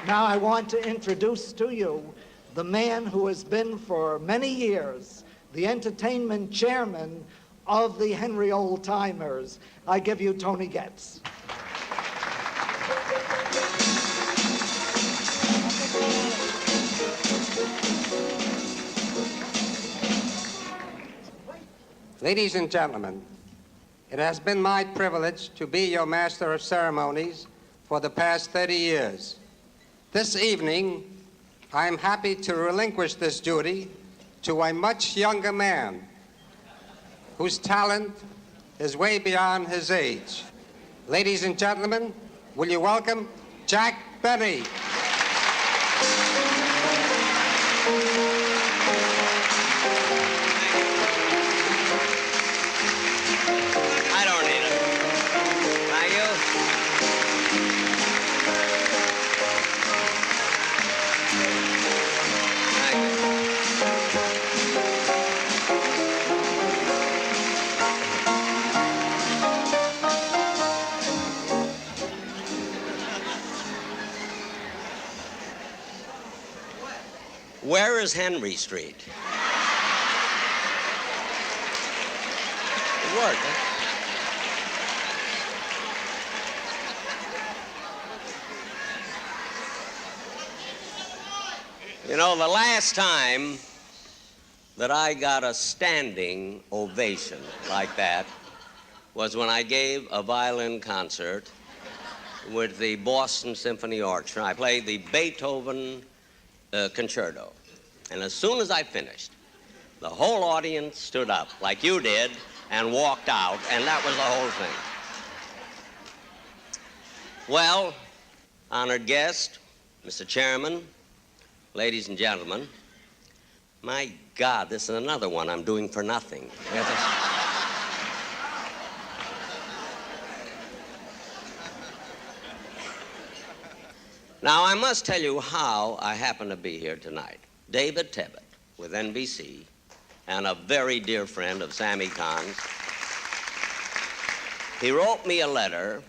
Now I want to introduce to you the man who has been for many years the entertainment chairman of the Henry Old Timers. I give you Tony Getz. Ladies and gentlemen, it has been my privilege to be your master of ceremonies for the past 30 years. This evening, I am happy to relinquish this duty to a much younger man whose talent is way beyond his age. Ladies and gentlemen, will you welcome Jack Benny? I don't need it. Now you? Thank you. Where is Henry Street? It worked, huh? You know, the last time that I got a standing ovation like that was when I gave a violin concert with the Boston Symphony Orchestra. I played the Beethoven concerto. And as soon as I finished, the whole audience stood up, like you did, and walked out, and that was the whole thing. Well, honored guest, Mr. Chairman, ladies and gentlemen, my God, this is another one I'm doing for nothing. Now, I must tell you how I happen to be here tonight. David Tebbutt with NBC and a very dear friend of Sammy Cahn's. He wrote me a letter.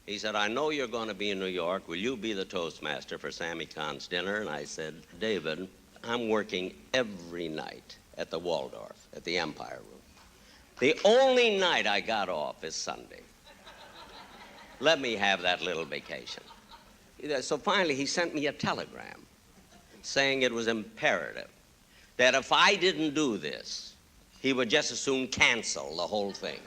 He said, I know you're going to be in New York. Will you be the Toastmaster for Sammy Cahn's dinner? And I said, David, I'm working every night at the Waldorf, at the Empire Room. The only night I got off is Sunday. Let me have that little vacation. So finally, he sent me a telegram saying it was imperative that if I didn't do this, he would just as soon cancel the whole thing.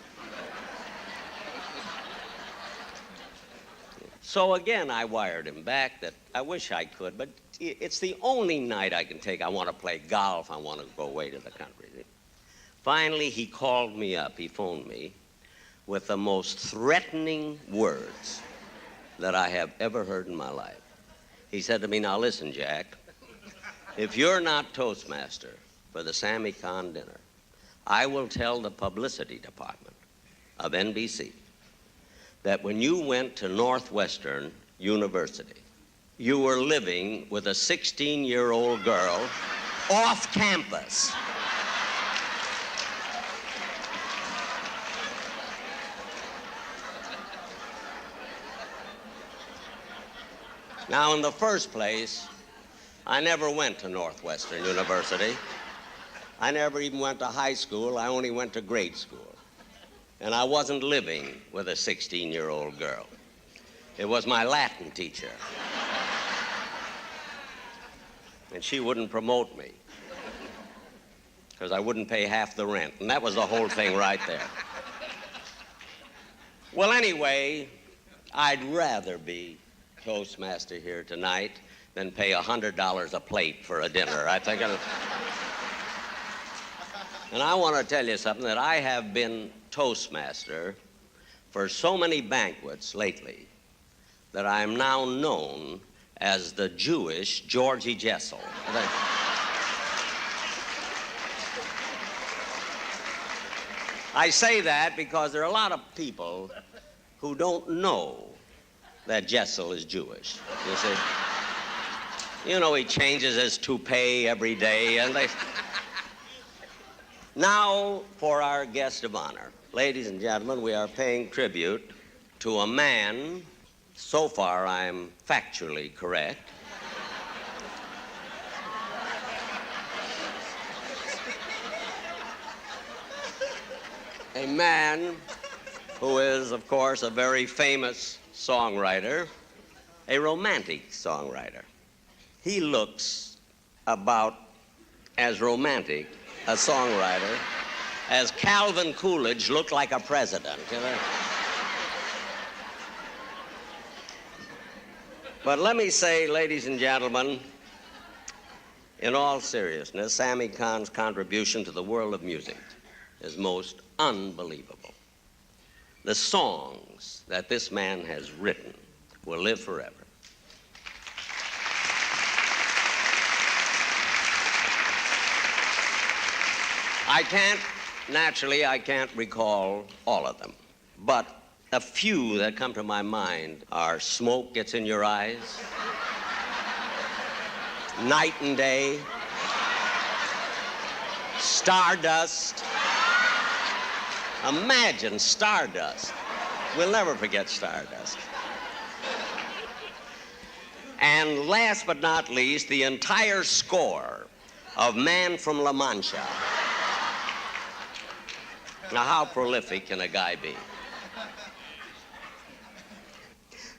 So again, I wired him back that I wish I could, but it's the only night I can take. I want to play golf. I want to go away to the country. Finally, he called me up. He phoned me with the most threatening words that I have ever heard in my life. He said to me, now listen, Jack, if you're not Toastmaster for the Sammy Cahn dinner, I will tell the publicity department of NBC that when you went to Northwestern University, you were living with a 16-year-old girl off campus. Now, in the first place, I never went to Northwestern University. I never even went to high school. I only went to grade school. And I wasn't living with a 16-year-old girl. It was my Latin teacher. And she wouldn't promote me because I wouldn't pay half the rent. And that was the whole thing right there. Well, anyway, I'd rather be Toastmaster here tonight than pay $100 a plate for a dinner. I think and I want to tell you something, that I have been Toastmaster for so many banquets lately that I am now known as the Jewish Georgie Jessel. I say that because there are a lot of people who don't know that Jessel is Jewish, you see. You know, he changes his toupee every day, and they... Now, for our guest of honor. Ladies and gentlemen, we are paying tribute to a man, so far I'm factually correct, a man who is, of course, a very famous songwriter, a romantic songwriter. He looks about as romantic a songwriter as Calvin Coolidge looked like a president, you know? But let me say, ladies and gentlemen, in all seriousness, Sammy Cahn's contribution to the world of music is most unbelievable. The songs that this man has written will live forever. Naturally, I can't recall all of them, but a few that come to my mind are Smoke Gets in Your Eyes, Night and Day, Stardust. Imagine Stardust. We'll never forget Stardust. And last but not least, the entire score of Man from La Mancha. Now, how prolific can a guy be?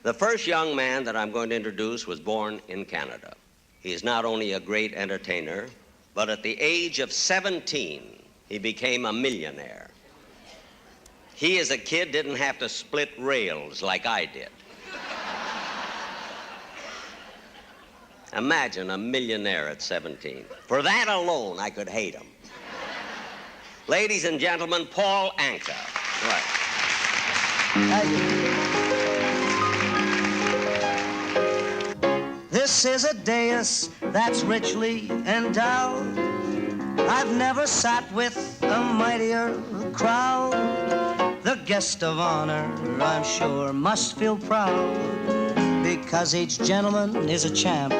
The first young man that I'm going to introduce was born in Canada. He is not only a great entertainer, but at the age of 17, he became a millionaire. He, as a kid, didn't have to split rails like I did. Imagine a millionaire at 17. For that alone, I could hate him. Ladies and gentlemen, Paul Anka. Right. This is a dais that's richly endowed. I've never sat with a mightier crowd. The guest of honor, I'm sure, must feel proud, because each gentleman is a champ.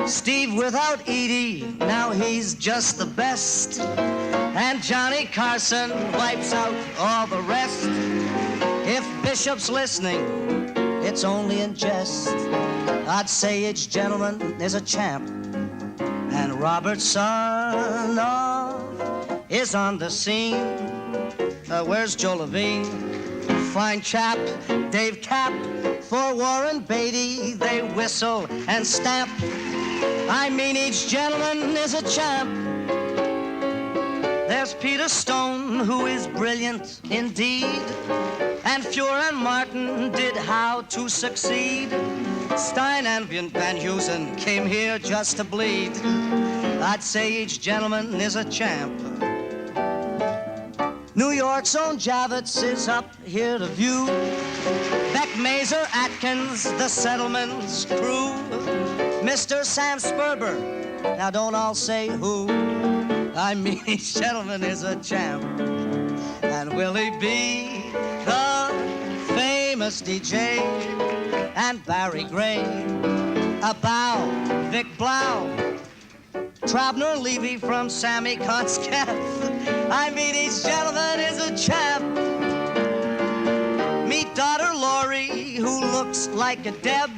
Steve without Edie, now he's just the best. And Johnny Carson wipes out all the rest. If Bishop's listening, it's only in jest. I'd say each gentleman is a champ. And Robert Sarnoff is on the scene. Where's Joe Levine? Fine chap, Dave Cap. For Warren Beatty, they whistle and stamp. I mean, each gentleman is a champ. There's Peter Stone, who is brilliant indeed. And Fuhr and Martin did How to Succeed. Stein and Van Heusen came here just to bleed. I'd say each gentleman is a champ. New York's own Javits is up here to view. Beck, Mazer, Atkins, the Settlements crew. Mr. Sam Sperber, now don't all say who. I mean, each gentleman is a champ. And will he be the famous DJ? And Barry Gray, a bow, Vic Blau, Trabner Levy from Sammy Cahn's I mean, each gentleman is a champ. Meet daughter Laurie, who looks like a Deb.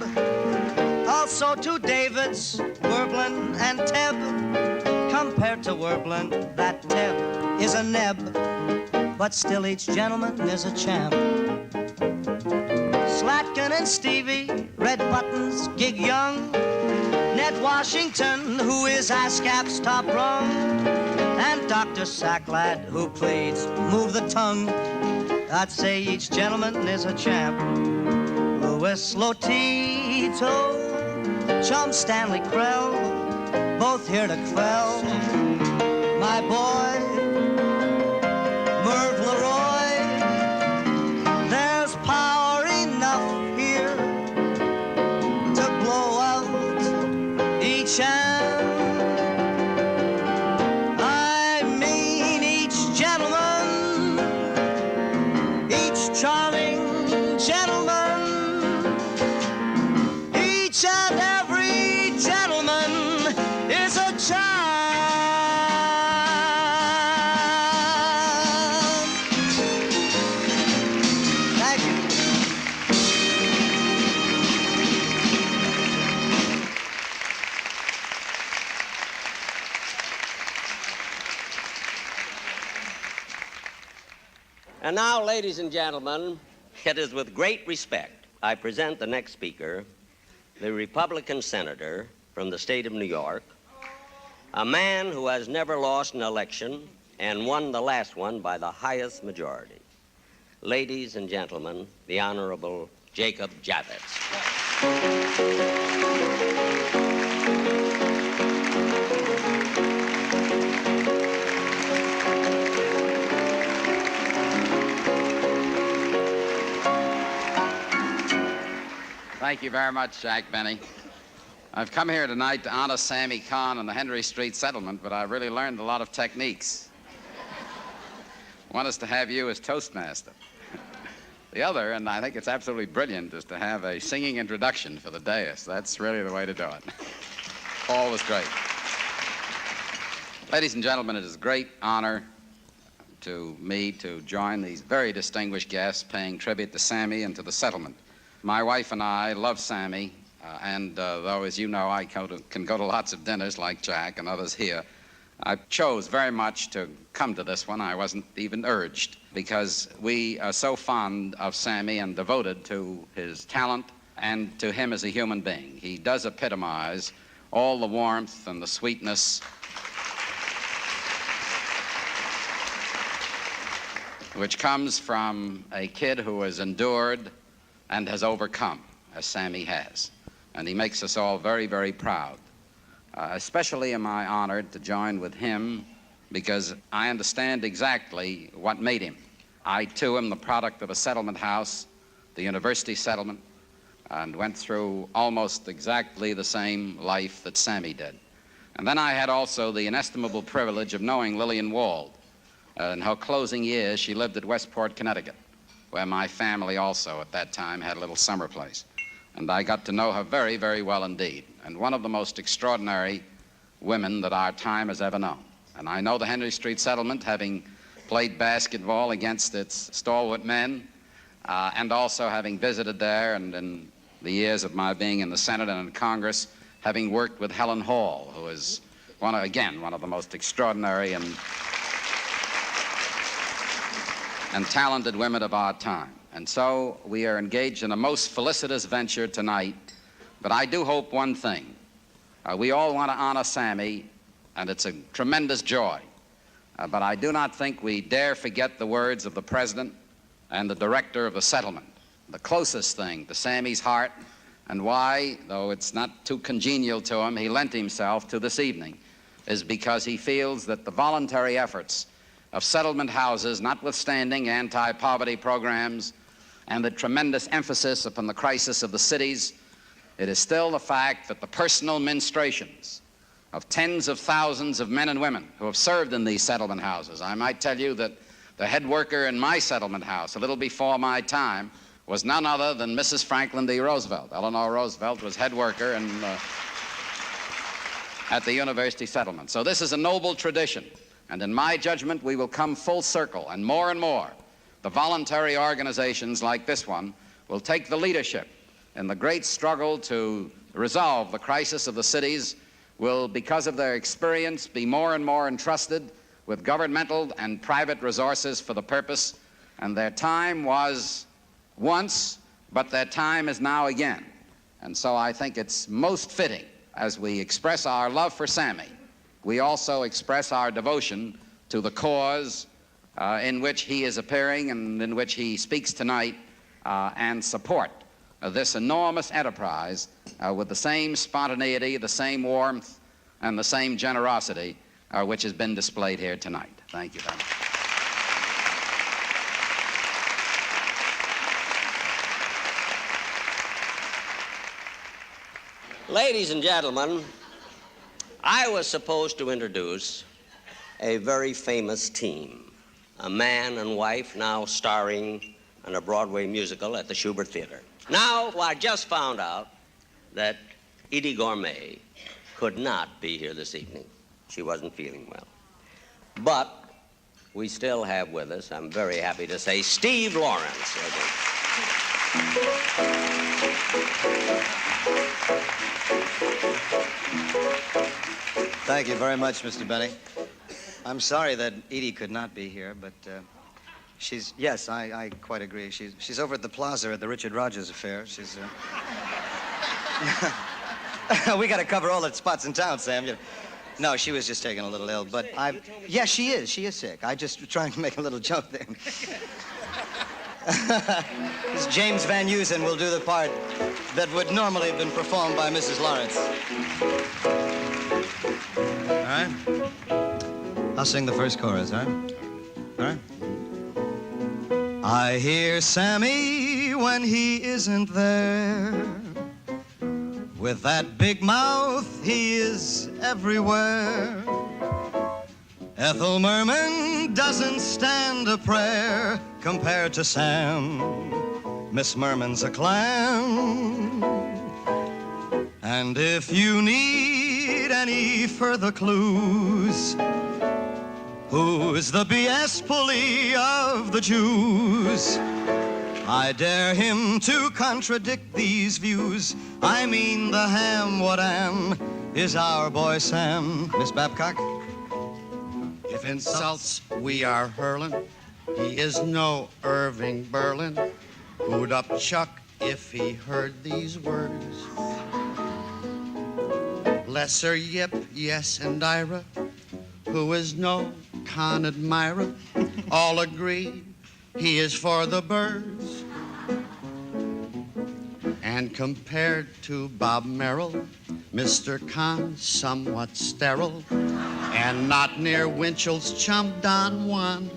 Also two Davids, Werblin and Teb. Compared to Werblin, that Teb is a neb. But still each gentleman is a champ. Slatkin and Stevie, Red Buttons, Gig Young. Ned Washington, who is ASCAP's top rung. And Dr. Sacklad, who pleads, move the tongue. I'd say each gentleman is a champ. Louis Lotito, Chum Stanley Krell, both here to quell my boy, Merv Leroy. There's power enough here to blow out each hand. I mean, each gentleman, each charming gentleman, each and every gentleman is a child. Thank you. And now, ladies and gentlemen, it is with great respect I present the next speaker, the Republican senator from the state of New York, a man who has never lost an election and won the last one by the highest majority. Ladies and gentlemen, the Honorable Jacob Javits. Thank you very much, Jack Benny. I've come here tonight to honor Sammy Cahn and the Henry Street settlement, but I've really learned a lot of techniques. One is to have you as Toastmaster. The other, and I think it's absolutely brilliant, is to have a singing introduction for the dais. That's really the way to do it. All was great. Ladies and gentlemen, it is a great honor to me to join these very distinguished guests paying tribute to Sammy and to the settlement. My wife and I love Sammy, and though, as you know, I can go to lots of dinners like Jack and others here, I chose very much to come to this one. I wasn't even urged, because we are so fond of Sammy and devoted to his talent and to him as a human being. He does epitomize all the warmth and the sweetness which comes from a kid who has endured and has overcome, as Sammy has. And he makes us all very, very proud. Especially am I honored to join with him because I understand exactly what made him. I, too, am the product of a settlement house, the university settlement, and went through almost exactly the same life that Sammy did. And then I had also the inestimable privilege of knowing Lillian Wald. In her closing years, she lived at Westport, Connecticut, where my family also at that time had a little summer place. And I got to know her very, very well indeed, and one of the most extraordinary women that our time has ever known. And I know the Henry Street settlement, having played basketball against its stalwart men, and also having visited there, and in the years of my being in the Senate and in Congress, having worked with Helen Hall, who is, one of the most extraordinary and talented women of our time. And so we are engaged in a most felicitous venture tonight, but I do hope one thing. We all want to honor Sammy, and it's a tremendous joy. But I do not think we dare forget the words of the president and the director of the settlement. The closest thing to Sammy's heart, and why, though it's not too congenial to him, he lent himself to this evening, is because he feels that the voluntary efforts of settlement houses, notwithstanding anti-poverty programs and the tremendous emphasis upon the crisis of the cities, it is still the fact that the personal ministrations of tens of thousands of men and women who have served in these settlement houses. I might tell you that the head worker in my settlement house, a little before my time, was none other than Mrs. Franklin D. Roosevelt. Eleanor Roosevelt was head worker at the university settlement. So this is a noble tradition. And in my judgment, we will come full circle, and more, the voluntary organizations like this one will take the leadership in the great struggle to resolve the crisis of the cities, will, because of their experience, be more and more entrusted with governmental and private resources for the purpose. And their time was once, but their time is now again. And so I think it's most fitting, as we express our love for Sammy, we also express our devotion to the cause in which he is appearing and in which he speaks tonight, and support this enormous enterprise with the same spontaneity, the same warmth, and the same generosity which has been displayed here tonight. Thank you very much. Ladies and gentlemen, I was supposed to introduce a very famous team, a man and wife now starring in a Broadway musical at the Shubert Theater. Now, I just found out that Edie Gourmet could not be here this evening. She wasn't feeling well. But we still have with us, I'm very happy to say, Steve Lawrence. Thank you very much, Mr. Benny. I'm sorry that Edie could not be here, but Yes, I quite agree. She's over at the Plaza at the Richard Rogers affair. We got to cover all the spots in town, Sam. No, she was just taking a little ill, but yeah, she is sick. I just trying to make a little joke there. This James Van Heusen will do the part that would normally have been performed by Mrs. Lawrence. All right? I'll sing the first chorus, all right? All right? I hear Sammy when he isn't there. With that big mouth, he is everywhere. Ethel Merman doesn't stand a prayer compared to Sam. Miss Merman's a clam. And if you need any further clues, who's the BS pulley of the Jews? I dare him to contradict these views. I mean the ham, what am, is our boy Sam. Miss Babcock? If insults we are hurling, he is no Irving Berlin. Who'd up Chuck if he heard these words? Lesser Yip, yes, and Ira, who is no Con admirer, all agree he is for the birds. And compared to Bob Merrill, Mr. Cahn somewhat sterile, and not near Winchell's chum Don Juan.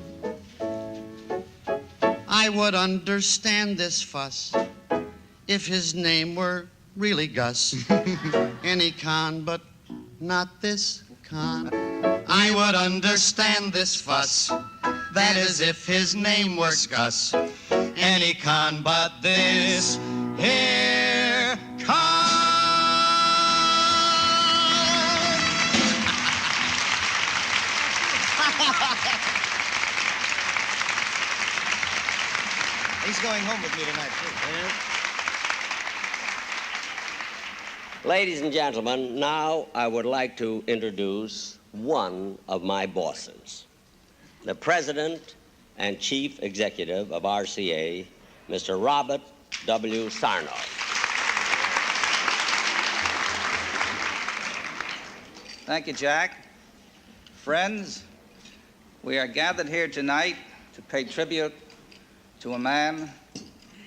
I would understand this fuss if his name were really Gus. Any Cahn, but not this Cahn. I would understand this fuss. That is if his name were Gus. Any Cahn but this here Cahn. He's going home with me tonight, too. Ladies and gentlemen, now I would like to introduce one of my bosses, the President and Chief Executive of RCA, Mr. Robert W. Sarnoff. Thank you, Jack. Friends, we are gathered here tonight to pay tribute to a man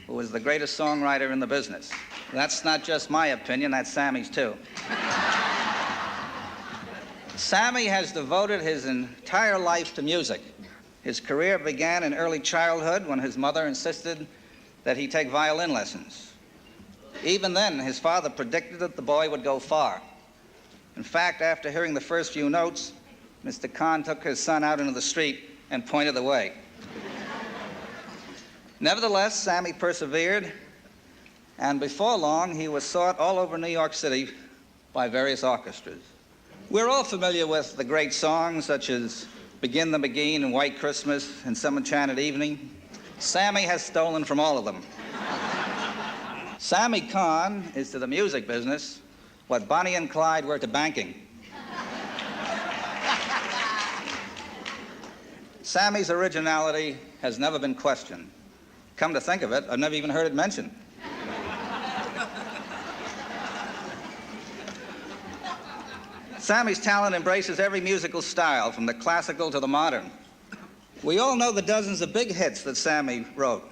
who is the greatest songwriter in the business. That's not just my opinion, that's Sammy's too. Sammy has devoted his entire life to music. His career began in early childhood when his mother insisted that he take violin lessons. Even then, his father predicted that the boy would go far. In fact, after hearing the first few notes, Mr. Cahn took his son out into the street and pointed the way. Nevertheless, Sammy persevered, and before long, he was sought all over New York City by various orchestras. We're all familiar with the great songs such as Begin the Beguine and White Christmas and Some Enchanted Evening. Sammy has stolen from all of them. Sammy Cahn is to the music business what Bonnie and Clyde were to banking. Sammy's originality has never been questioned. Come to think of it, I've never even heard it mentioned. Sammy's talent embraces every musical style, from the classical to the modern. We all know the dozens of big hits that Sammy wrote.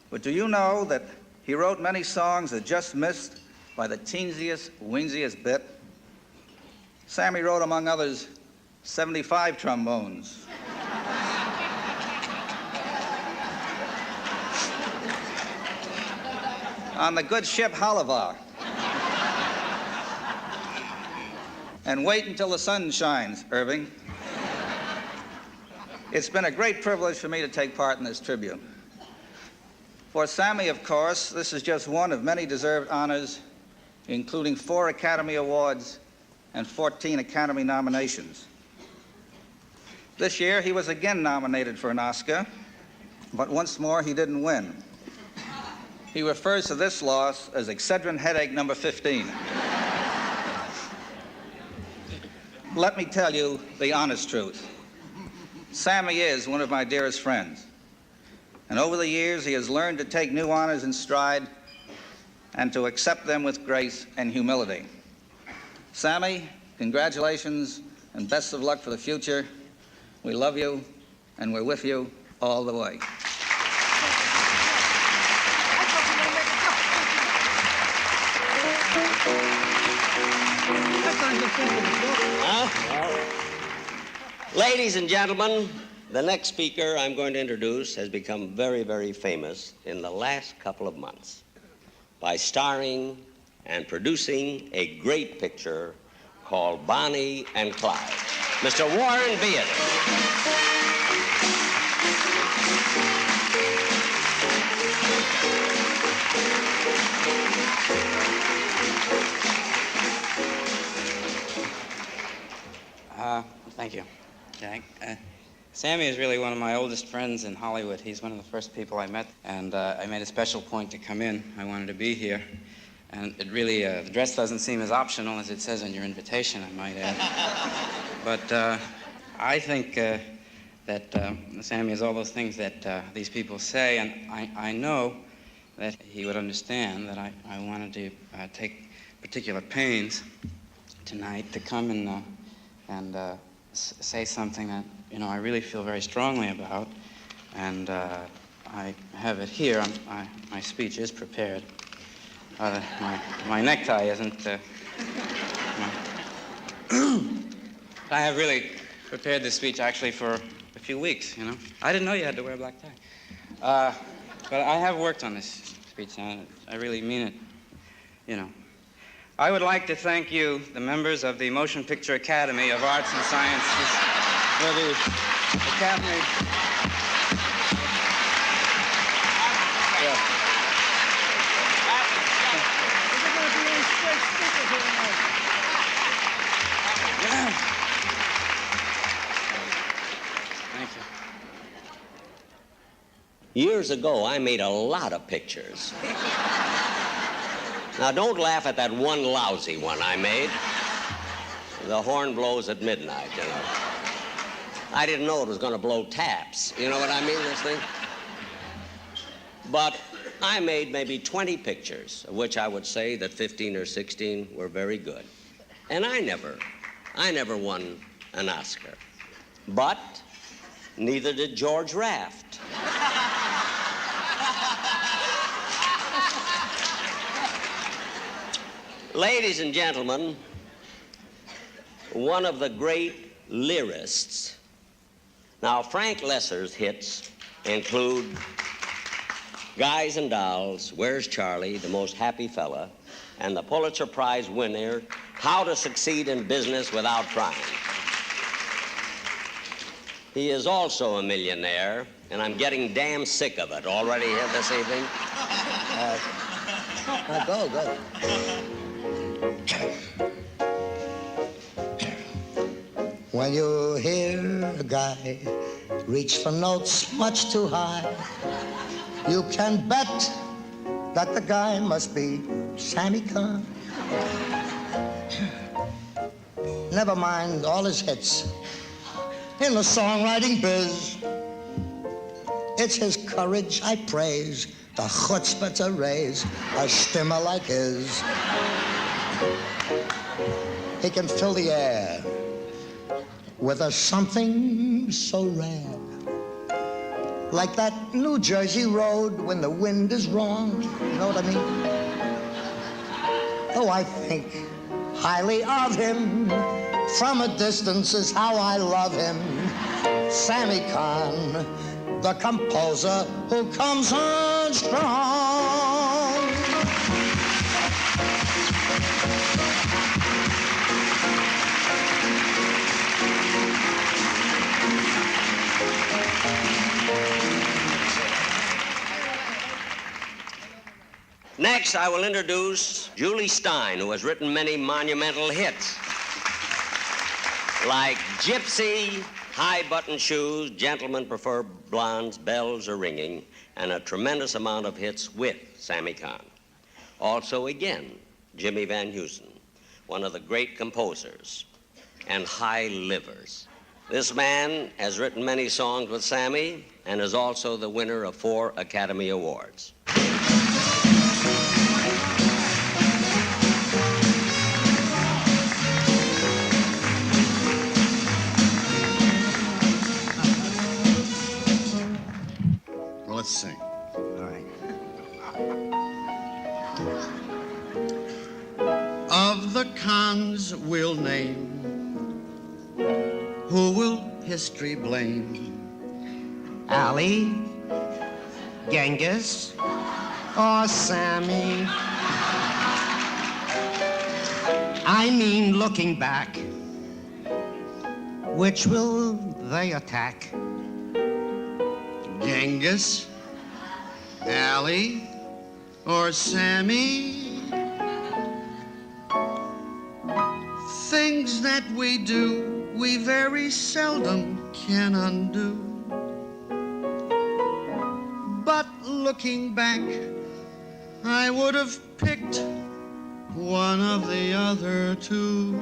But do you know that he wrote many songs that just missed by the teensiest, weensiest bit? Sammy wrote, among others, 75 trombones. On the good ship Halavar. And Wait Until the Sun Shines, Irving. It's been a great privilege for me to take part in this tribute. For Sammy, of course, this is just one of many deserved honors, including 4 Academy Awards and 14 Academy nominations. This year, he was again nominated for an Oscar, but once more, he didn't win. He refers to this loss as Excedrin headache number 15. Let me tell you the honest truth. Sammy is one of my dearest friends. And over the years, he has learned to take new honors in stride and to accept them with grace and humility. Sammy, congratulations and best of luck for the future. We love you, and we're with you all the way. Ladies and gentlemen, the next speaker I'm going to introduce has become very, very famous in the last couple of months by starring and producing a great picture called Bonnie and Clyde. Mr. Warren Beatty. Thank you, Jack. Sammy is really one of my oldest friends in Hollywood. He's one of the first people I met, and I made a special point to come in. I wanted to be here, and it really, the dress doesn't seem as optional as it says on your invitation, I might add. But I think that Sammy is all those things that these people say, and I know that he would understand that I wanted to take particular pains tonight to come and say something that, you know, I really feel very strongly about, and I have it here. My speech is prepared. My necktie isn't. I have really prepared this speech actually for a few weeks, you know. I didn't know you had to wear a black tie. But I have worked on this speech, and I really mean it, you know. I would like to thank you, the members of the Motion Picture Academy of Arts and Sciences, for the Academy. Thank you. Years ago, I made a lot of pictures. Now, don't laugh at that one lousy one I made. The horn blows at midnight, you know. I didn't know it was going to blow taps. You know what I mean, this thing? But I made maybe 20 pictures, of which I would say that 15 or 16 were very good. And I never won an Oscar. But neither did George Raft. Ladies and gentlemen, one of the great lyrists. Now, Frank Lesser's hits include Guys and Dolls, Where's Charlie, The Most Happy Fella, and the Pulitzer Prize winner, How to Succeed in Business Without Trying. He is also a millionaire, and I'm getting damn sick of it already here this evening. Go. When you hear a guy reach for notes much too high, you can bet that the guy must be Sammy Cahn. Never mind all his hits in the songwriting biz. It's his courage I praise, the chutzpah to raise a stimmer like his. He can fill the air with a something so rare, like that New Jersey road when the wind is wrong. You know what I mean? Oh, I think highly of him. From a distance is how I love him. Sammy Cahn, the composer who comes on strong. Next, I will introduce Julie Stein, who has written many monumental hits, like Gypsy, High Button Shoes, Gentlemen Prefer Blondes, Bells Are Ringing, and a tremendous amount of hits with Sammy Cahn. Also, again, Jimmy Van Heusen, one of the great composers, and High Livers. This man has written many songs with Sammy and is also the winner of 4 Academy Awards. Well, let's sing. All right. Of the Khans we'll name, who will history blame? Ali, Genghis, or Sammy? I mean, looking back, which will they attack? Genghis, Ali, or Sammy? Things that we do, we very seldom can undo. But looking back, I would have picked one of the other two.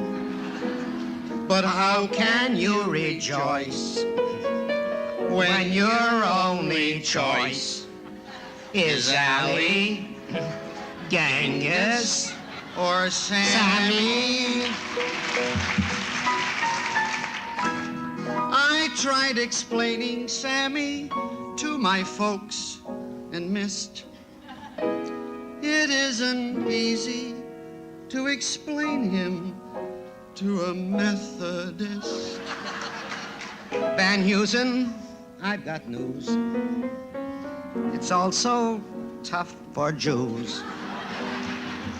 But how can you rejoice when your only choice is Ali, Genghis, or Sammy? I tried explaining Sammy to my folks and missed. It isn't easy to explain him to a Methodist. Van Heusen, I've got news. It's also tough for Jews.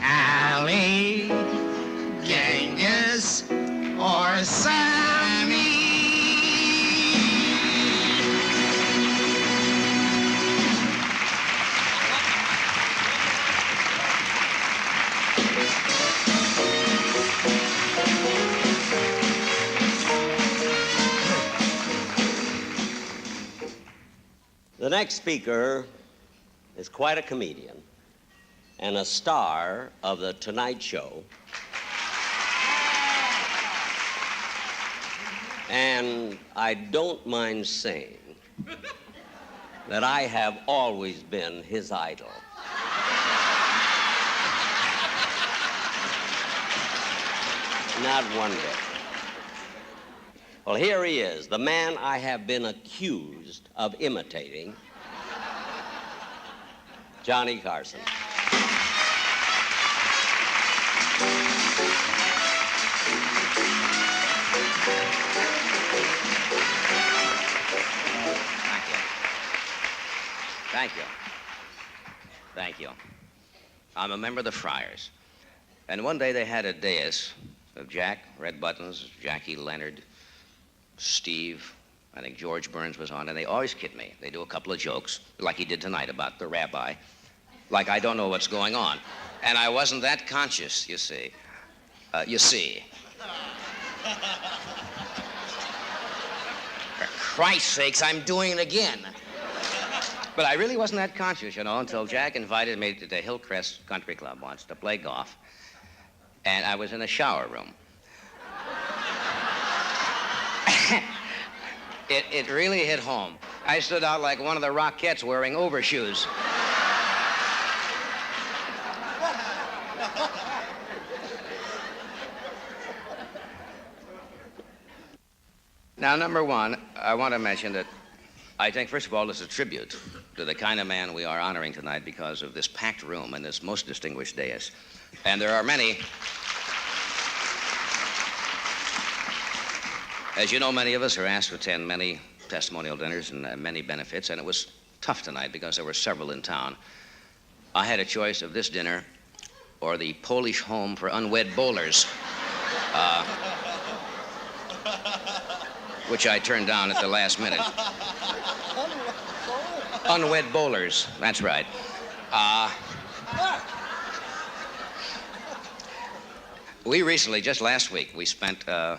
Ali, Genghis, or Sammy? The next speaker is quite a comedian and a star of The Tonight Show. And I don't mind saying that I have always been his idol. Not one bit. Well, here he is, the man I have been accused of imitating, Johnny Carson. Thank you. Thank you. I'm a member of the Friars. And one day they had a dais of Jack, Red Buttons, Jackie Leonard, Steve, I think George Burns was on, and they always kid me. They do a couple of jokes, like he did tonight about the rabbi, like I don't know what's going on. And I wasn't that conscious, you see. For Christ's sakes, I'm doing it again. But I really wasn't that conscious, until Jack invited me to the Hillcrest Country Club once to play golf. And I was in a shower room. It really hit home. I stood out like one of the Rockettes wearing overshoes. Now, number one, I want to mention that I think, first of all, it's a tribute to the kind of man we are honoring tonight because of this packed room and this most distinguished dais. And there are many, as you know, many of us are asked to attend many testimonial dinners and many benefits, and it was tough tonight because there were several in town. I had a choice of this dinner or the Polish Home for Unwed Bowlers, which I turned down at the last minute. Unwed bowlers, that's right. We recently, just last week, we spent a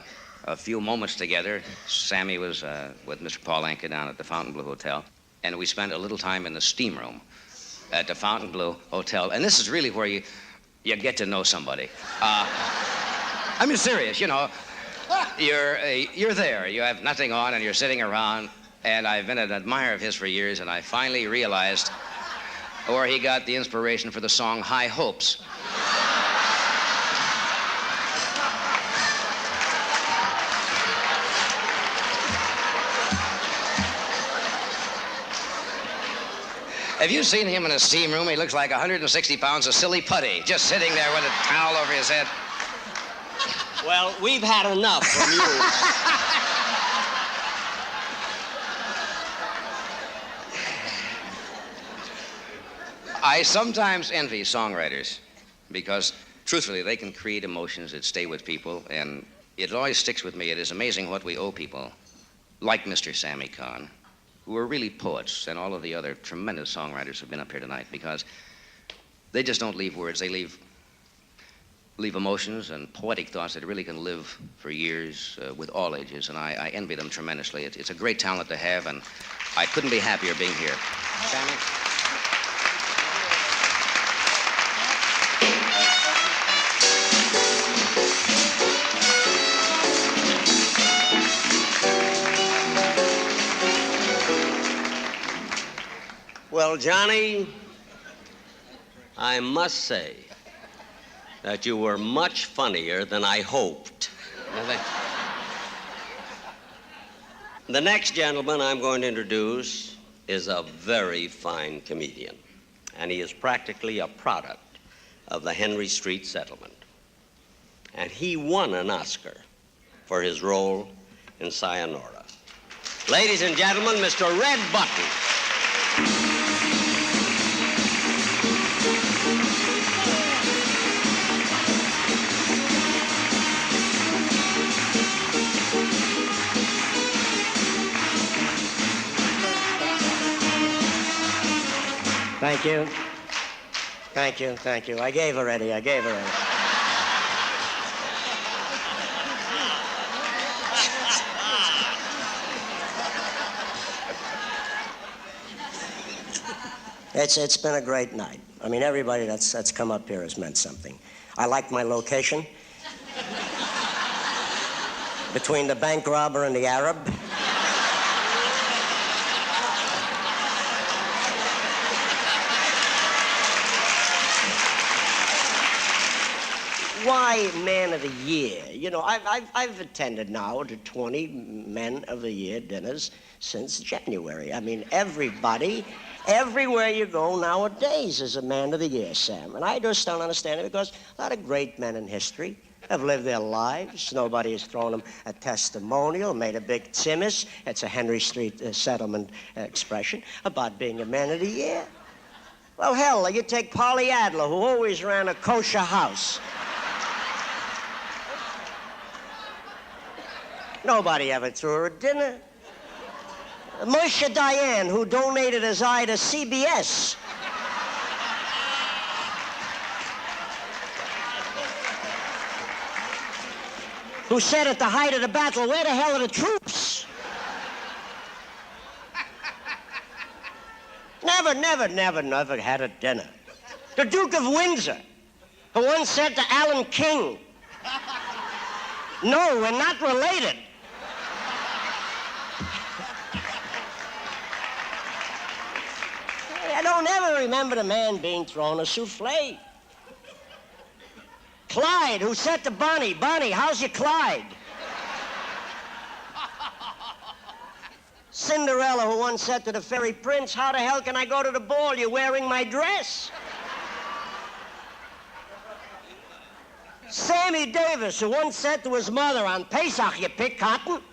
few moments together. Sammy was with Mr. Paul Anka down at the Fontainebleau Hotel, and we spent a little time in the steam room at the Fontainebleau Hotel. And this is really where you get to know somebody. I mean, serious, You're there. You have nothing on, and you're sitting around. And I've been an admirer of his for years, and I finally realized where he got the inspiration for the song High Hopes. Have you seen him in a steam room? He looks like 160 pounds of silly putty, just sitting there with a towel over his head. Well, we've had enough from you. I sometimes envy songwriters because, truthfully, they can create emotions that stay with people, and it always sticks with me. It is amazing what we owe people, like Mr. Sammy Cahn, who are really poets, and all of the other tremendous songwriters who've been up here tonight, because they just don't leave words. They leave emotions and poetic thoughts that really can live for years with all ages, and I envy them tremendously. It's a great talent to have, and I couldn't be happier being here. Sammy? Well, Johnny, I must say that you were much funnier than I hoped. The next gentleman I'm going to introduce is a very fine comedian, and he is practically a product of the Henry Street settlement. And he won an Oscar for his role in Sayonara. Ladies and gentlemen, Mr. Red Button. Thank you. Thank you, thank you. I gave already. It's been a great night. I mean, everybody that's come up here has meant something. I like my location. Between the bank robber and the Arab. Why Man of the Year? You know, I've attended now to 20 Men of the Year dinners since January. I mean, everybody, everywhere you go nowadays is a Man of the Year, Sam. And I just don't understand it because a lot of great men in history have lived their lives. Nobody has thrown them a testimonial, made a big Timmis. It's a Henry Street settlement expression about being a Man of the Year. Well, hell, you take Polly Adler, who always ran a kosher house. Nobody ever threw her a dinner. Moshe Dayan, who donated his eye to CBS. Who said at the height of the battle, where the hell are the troops? Never had a dinner. The Duke of Windsor, who once said to Alan King, "No, we're not related." I don't ever remember the man being thrown a souffle. Clyde, who said to Bonnie, "Bonnie, how's your Clyde?" Cinderella, who once said to the fairy prince, "How the hell can I go to the ball? You're wearing my dress." Sammy Davis, who once said to his mother, "On Pesach, you pick cotton."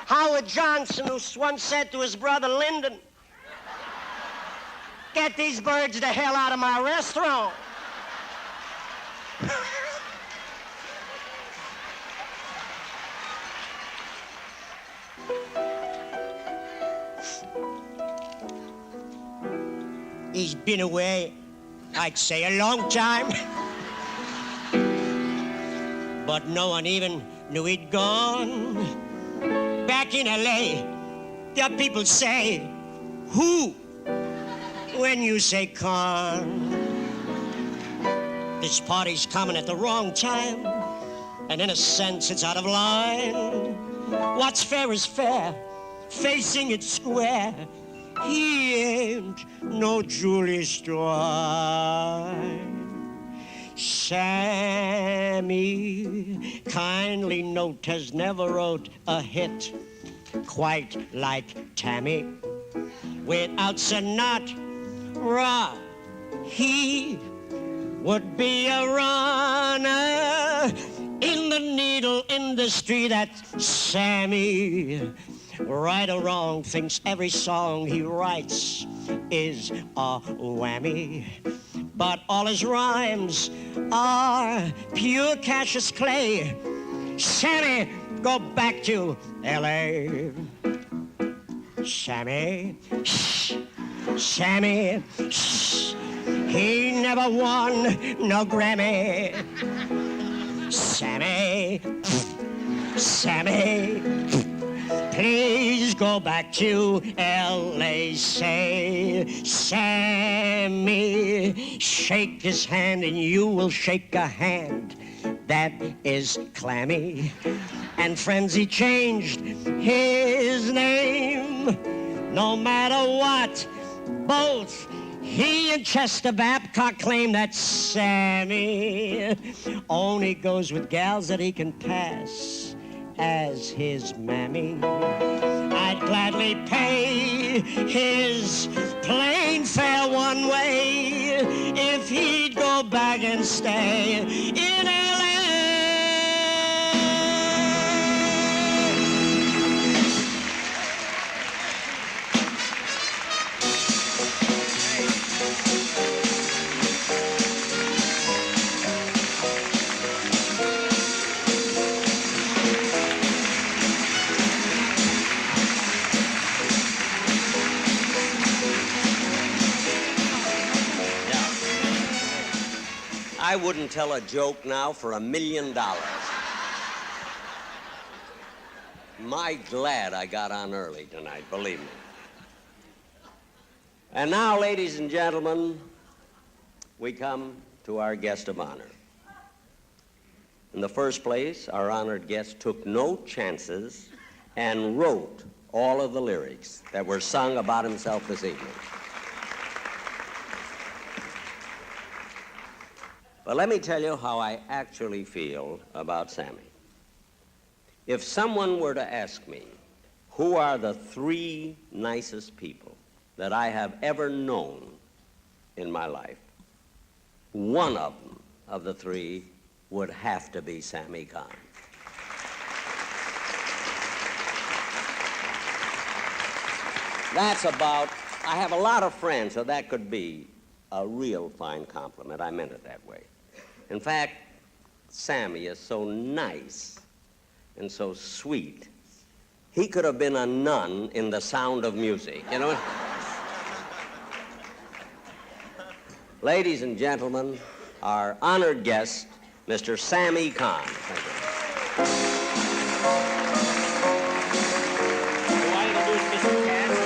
Howard Johnson, who once said to his brother Lyndon, "Get these birds the hell out of my restaurant." He's been away, I'd say, a long time. But no one even knew he'd gone. Back in L.A., there are people say, "Who when you say Cahn. This party's coming at the wrong time, and in a sense it's out of line. What's fair is fair, facing it square. He ain't no Julius Strine. Sammy, kindly note, has never wrote a hit quite like Tammy. Without Sinatra, he would be a runner in the needle industry. That's Sammy. Right or wrong, thinks every song he writes is a whammy. But all his rhymes are pure Cassius Clay. Sammy, go back to L.A. Sammy, shh, Sammy, shh. He never won no Grammy. Sammy, Sammy, please go back to L.A. Say, Sammy, shake his hand and you will shake a hand that is clammy. And friends, he changed his name. No matter what, both he and Chester Babcock claim that Sammy only goes with gals that he can pass as his mammy. I'd gladly pay his plane fare one way if he'd go back and stay in L.A. I wouldn't tell a joke now for $1 million. My glad I got on early tonight, believe me. And now, ladies and gentlemen, we come to our guest of honor. In the first place, our honored guest took no chances and wrote all of the lyrics that were sung about himself this evening. But let me tell you how I actually feel about Sammy. If someone were to ask me, who are the 3 nicest people that I have ever known in my life, one of them, of the 3, would have to be Sammy Cahn. That's about, I have a lot of friends, so that could be a real fine compliment. I meant it that way. In fact, Sammy is so nice and so sweet. He could have been a nun in The Sound of Music, you know? Ladies and gentlemen, our honored guest, Mr. Sammy Cahn. Thank you. Do I introduce Mr. Katz?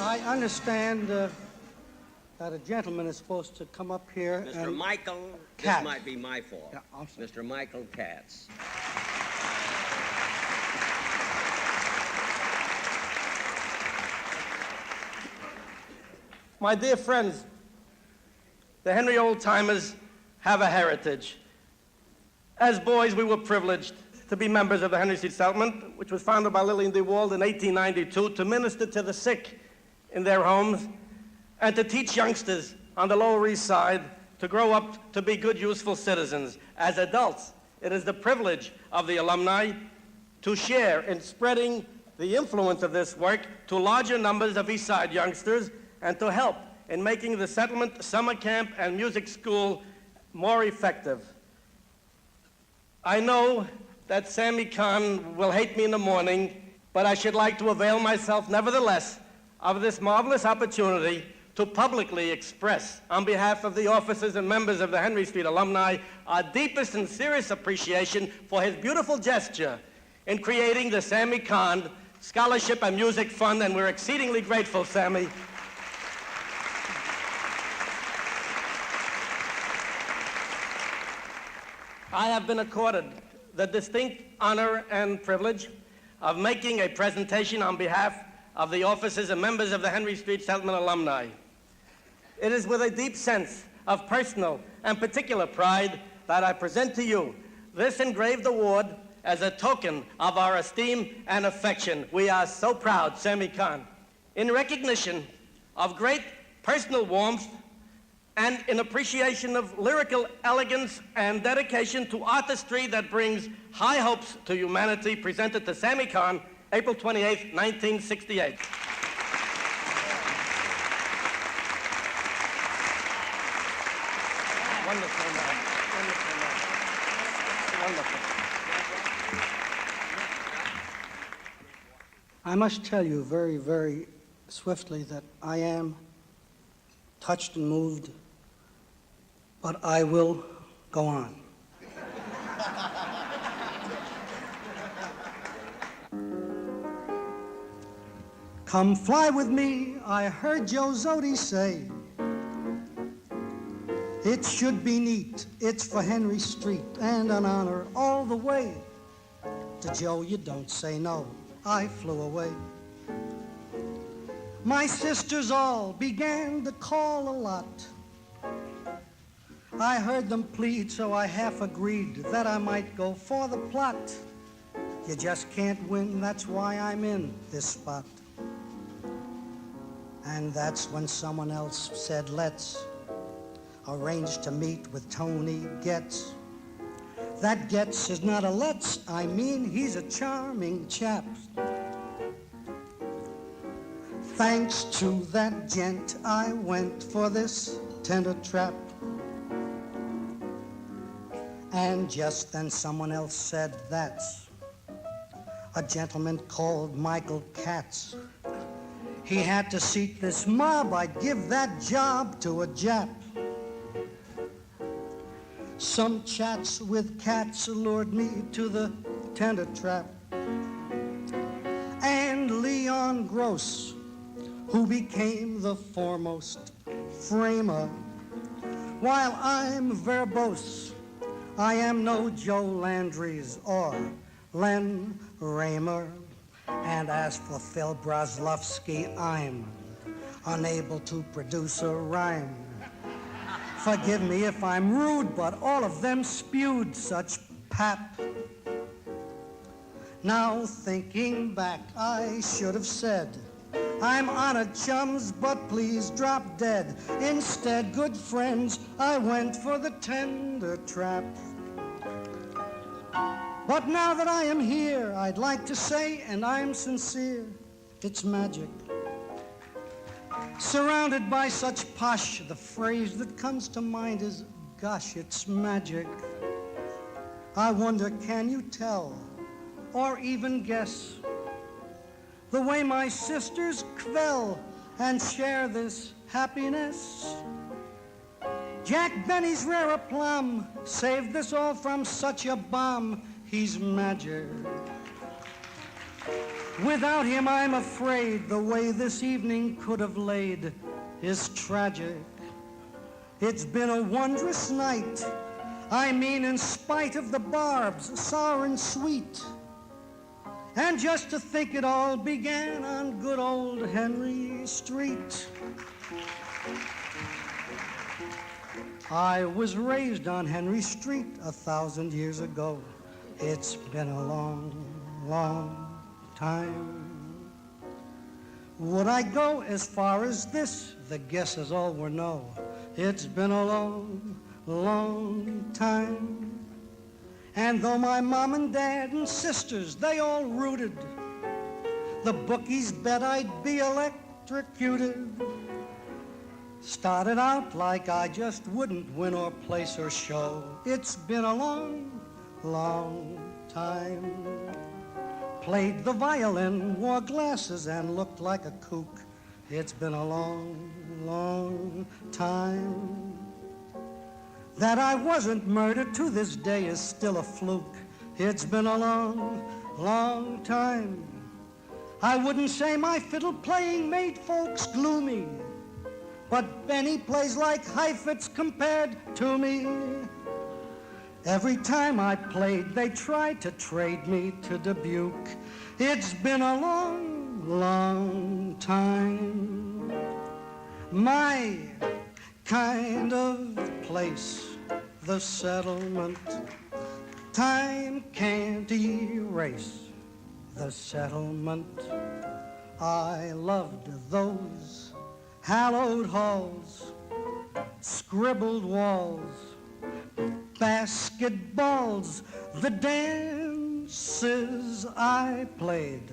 I understand that a gentleman is supposed to come up here Mr. and... Michael, Katz. this might be my fault. Yeah, I'm sorry. Mr. Michael Katz. My dear friends, the Henry Old-Timers have a heritage. As boys, we were privileged to be members of the Henry Street Settlement, which was founded by Lillian DeWald in 1892 to minister to the sick in their homes and to teach youngsters on the Lower East Side to grow up to be good, useful citizens. As adults, it is the privilege of the alumni to share in spreading the influence of this work to larger numbers of East Side youngsters and to help in making the settlement, summer camp, and music school more effective. I know that Sammy Cahn will hate me in the morning, but I should like to avail myself, nevertheless, of this marvelous opportunity to publicly express, on behalf of the officers and members of the Henry Street alumni, our deepest and sincerest appreciation for his beautiful gesture in creating the Sammy Cahn Scholarship and Music Fund, and we're exceedingly grateful, Sammy. I have been accorded the distinct honor and privilege of making a presentation on behalf of the officers and members of the Henry Street Settlement alumni. It is with a deep sense of personal and particular pride that I present to you this engraved award as a token of our esteem and affection. We are so proud, Sammy Cahn. In recognition of great personal warmth and in appreciation of lyrical elegance and dedication to artistry that brings high hopes to humanity, presented to Sammy Cahn, April 28, 1968. Wonderful man. Wonderful man. Wonderful. I must tell you very, very swiftly that I am touched and moved, but I will go on. Come fly with me, I heard Joe Zodi say. It should be neat, it's for Henry Street, and an honor all the way. To Joe, you don't say no, I flew away. My sisters all began to call a lot. I heard them plead, so I half agreed that I might go for the plot. You just can't win, that's why I'm in this spot. And that's when someone else said, let's arrange to meet with Tony Getz. That Getz is not a let's, I mean he's a charming chap. Thanks to that gent, I went for this tender trap. And just then someone else said, that's a gentleman called Michael Katz. He had to seat this mob, I'd give that job to a Jap. Some chats with cats lured me to the tender trap. And Leon Gross, who became the foremost framer, while I'm verbose, I am no Joe Landry's or Len Raymer. And as for Phil Braslovsky, I'm unable to produce a rhyme. Forgive me if I'm rude, but all of them spewed such pap. Now thinking back, I should have said, I'm honored chums, but please drop dead. Instead, good friends, I went for the tender trap. But now that I am here, I'd like to say, and I'm sincere, it's magic. Surrounded by such posh, the phrase that comes to mind is, gosh, it's magic. I wonder, can you tell, or even guess, the way my sisters quell and share this happiness? Jack Benny's rare aplomb saved this all from such a bomb. He's magic. Without him, I'm afraid the way this evening could have laid is tragic. It's been a wondrous night. I mean, in spite of the barbs, sour and sweet. And just to think it all began on good old Henry Street. I was raised on Henry Street 1,000 years ago. It's been a long, long time. Would I go as far as this? The guesses all were no. It's been a long, long time. And though my mom and dad and sisters, they all rooted, the bookies bet I'd be electrocuted. Started out like I just wouldn't win or place or show. It's been a long, long time. Played the violin, wore glasses, and looked like a kook. It's been a long, long time. That I wasn't murdered to this day is still a fluke. It's been a long, long time. I wouldn't say my fiddle playing made folks gloomy, but Benny plays like Heifetz compared to me. Every time I played, they tried to trade me to Dubuque. It's been a long, long time. My kind of place, the settlement. Time can't erase the settlement. I loved those hallowed halls, scribbled walls, basketballs, the dances I played,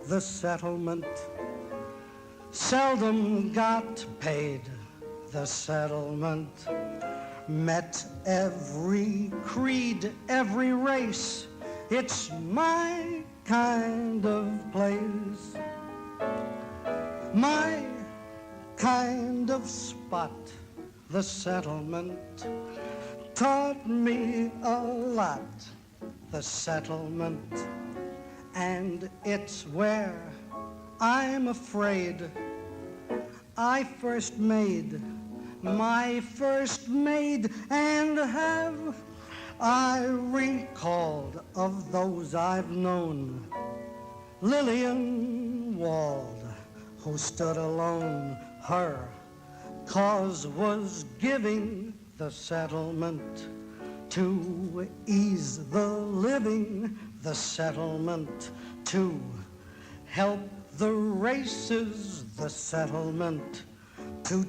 the settlement. Seldom got paid, the settlement. Met every creed, every race. It's my kind of place, my kind of spot, the settlement. Taught me a lot, the settlement. And it's where I'm afraid I first made my first maid, and have I recalled of those I've known Lillian Wald, who stood alone. Her cause was giving the settlement to ease the living, the settlement to help the races, the settlement to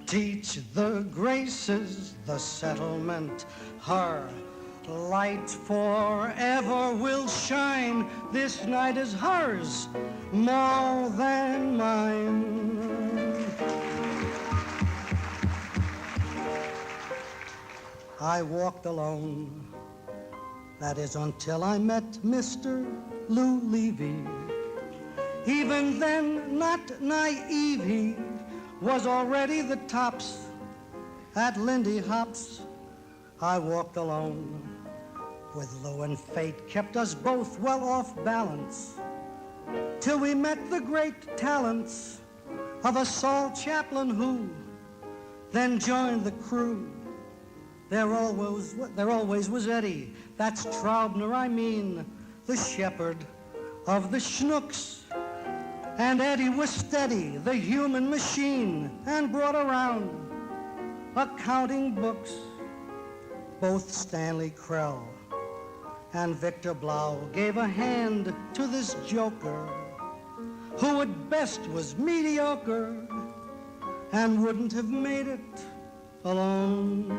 teach the graces, the settlement. Her light forever will shine. This night is hers more than mine. I walked alone, that is until I met Mr. Lou Levy. Even then, not naive, he was already the tops at Lindy Hop's. I walked alone with Lou, and fate kept us both well off balance till we met the great talents of a Saul Chaplin, who then joined the crew. There always was Eddie, that's Traubner, I mean, the shepherd of the Schnooks. And Eddie was steady, the human machine, and brought around accounting books. Both Stanley Krell and Victor Blau gave a hand to this joker, who at best was mediocre and wouldn't have made it alone.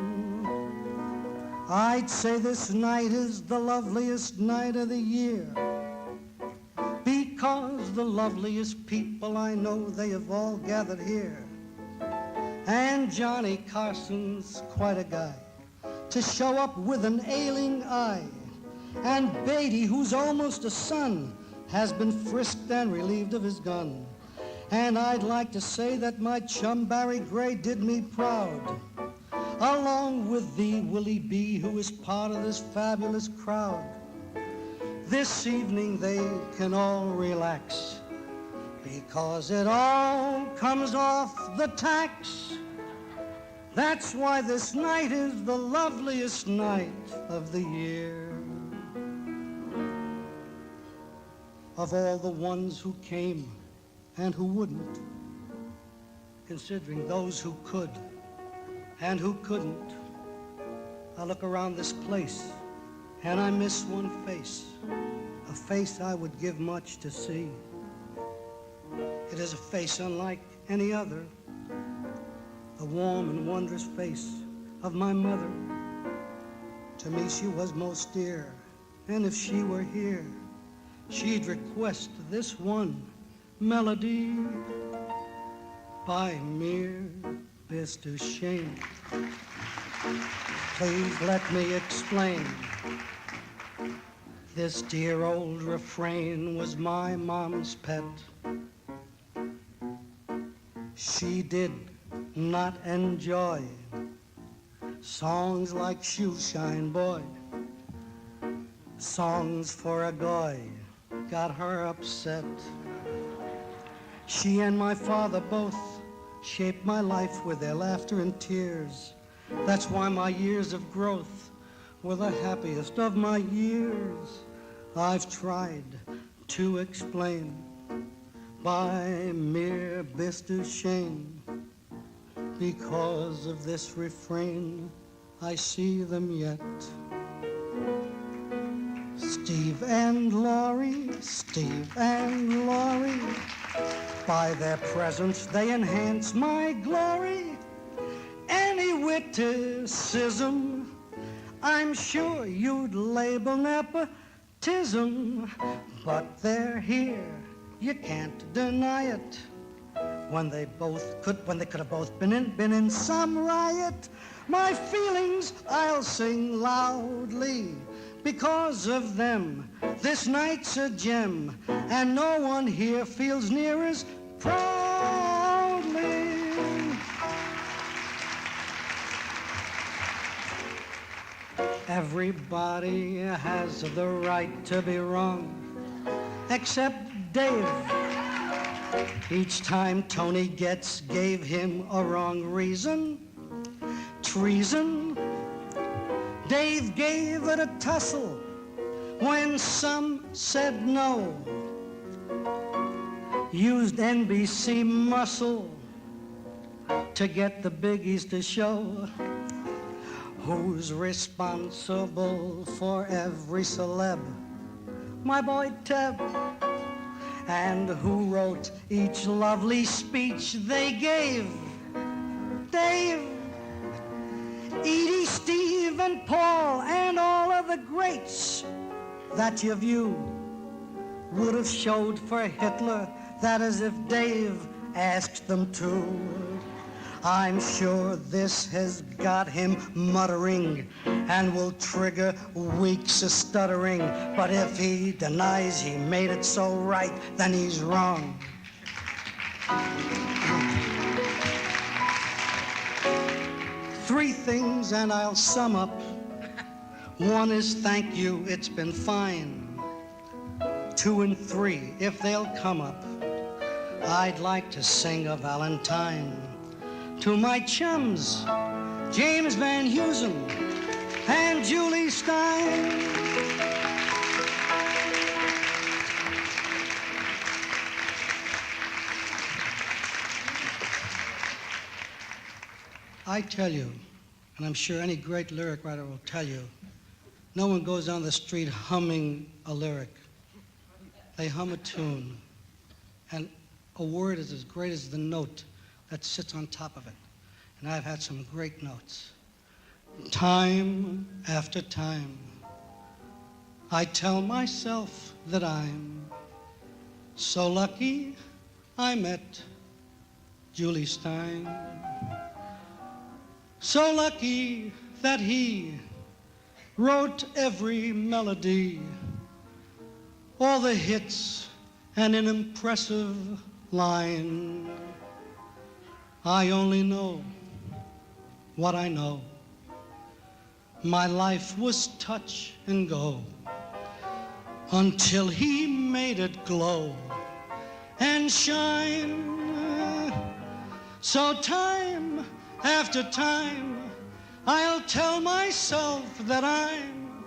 I'd say this night is the loveliest night of the year, because the loveliest people I know, they have all gathered here. And Johnny Carson's quite a guy to show up with an ailing eye. And Beatty, who's almost a son, has been frisked and relieved of his gun. And I'd like to say that my chum Barry Gray did me proud, along with the Willie B, who is part of this fabulous crowd. This evening they can all relax, because it all comes off the tax. That's why this night is the loveliest night of the year. Of all the ones who came and who wouldn't, considering those who could and who couldn't, I look around this place and I miss one face, a face I would give much to see. It is a face unlike any other, the warm and wondrous face of my mother. To me she was most dear, and if she were here, she'd request this one melody by mere best of shame. Please let me explain. This dear old refrain was my mom's pet. She did not enjoy songs like Shoe Shine Boy. Songs for a goy got her upset. She and my father both shaped my life with their laughter and tears. That's why my years of growth were the happiest of my years. I've tried to explain by mere shame. Because of this refrain, I see them yet. Steve and Laurie, Steve and Laurie, by their presence they enhance my glory. Any witticism, I'm sure you'd label nepotism, but they're here, you can't deny it. When they could have both been in some riot. My feelings I'll sing loudly. Because of them, this night's a gem, and no one here feels near as proudly. Everybody has the right to be wrong, except Dave. Each time Tony gave him a wrong reason, treason. Dave gave it a tussle when some said no. Used NBC muscle to get the biggies to show who's responsible for every celeb. My boy Teb. And who wrote each lovely speech they gave? Dave, Edie, Steve, and Paul, and all of the greats that you view would have showed for Hitler that as if Dave asked them to. I'm sure this has got him muttering and will trigger weeks of stuttering. But if he denies he made it so right, then he's wrong. 3 things and I'll sum up. 1 is thank you, it's been fine. 2 and 3, if they'll come up, I'd like to sing a Valentine. To my chums, James Van Heusen and Julie Stein. I tell you, and I'm sure any great lyric writer will tell you, no one goes down the street humming a lyric. They hum a tune, and a word is as great as the note that sits on top of it. And I've had some great notes. Time after time, I tell myself that I'm so lucky I met Julie Stein. So lucky that he wrote every melody, all the hits and an impressive line. I only know what I know. My life was touch and go until he made it glow and shine. So time after time, I'll tell myself that I'm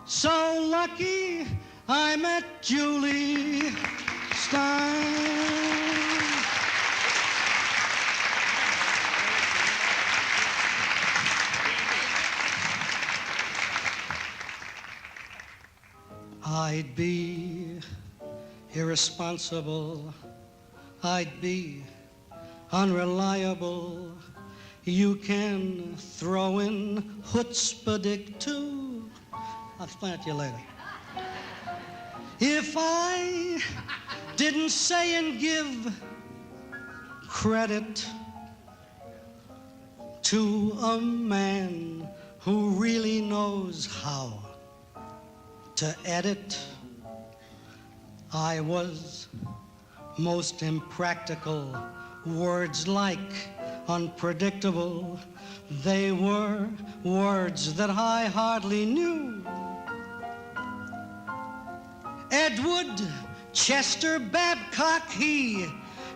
so lucky I met Julie Stein. I'd be irresponsible, I'd be unreliable. You can throw in chutzpahdik too. I'll explain it to you later. If I didn't say and give credit to a man who really knows how to edit, I was most impractical. Words like unpredictable. They were words that I hardly knew. Edward Chester Babcock, he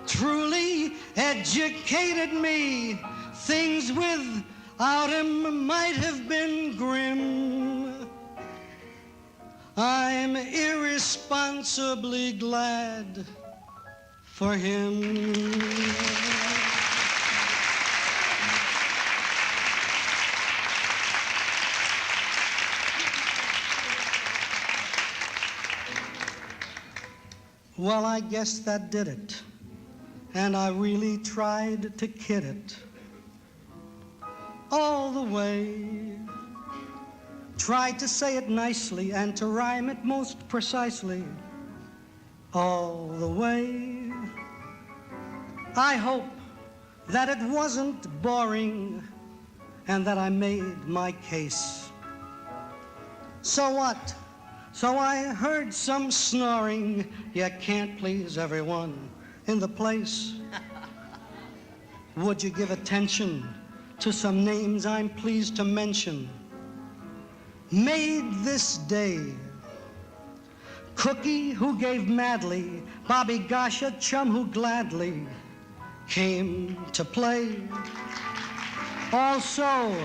truly educated me. Things without him might have been grim. I'm irresponsibly glad for him. Well, I guess that did it. And I really tried to kid it all the way. Tried to say it nicely and to rhyme it most precisely all the way. I hope that it wasn't boring and that I made my case. So what? So I heard some snoring. You can't please everyone in the place. Would you give attention to some names I'm pleased to mention? Made this day. Cookie, who gave madly. Bobby Gosh, a chum who gladly came to play. Also,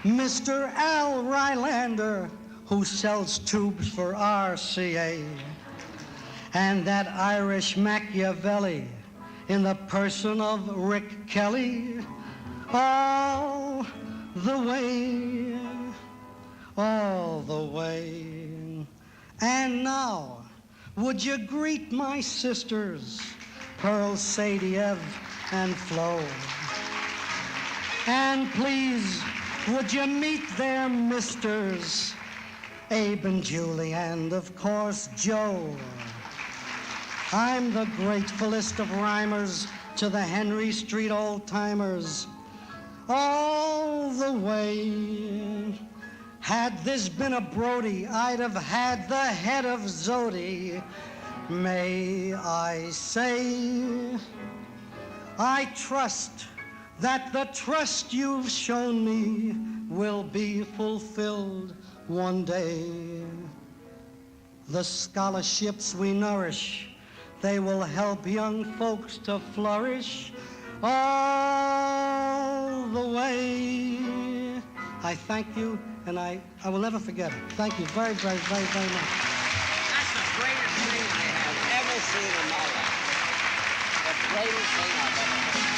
Mr. Al Rylander, who sells tubes for RCA. And that Irish Machiavelli in the person of Rick Kelly. All the way, all the way. And now, would you greet my sisters, Pearl, Sadie, Ev, and Flo? And please, would you meet their misters, Abe and Julie, and of course, Joe. I'm the gratefulest of rhymers to the Henry Street old-timers. All the way. Had this been a Brody, I'd have had the head of Zodi. May I say, I trust that the trust you've shown me will be fulfilled one day. The scholarships we nourish, they will help young folks to flourish all the way. I thank you, and I will never forget it. Thank you very, very, very, very much. That's the greatest thing I have ever seen in my life. The greatest thing I've ever heard.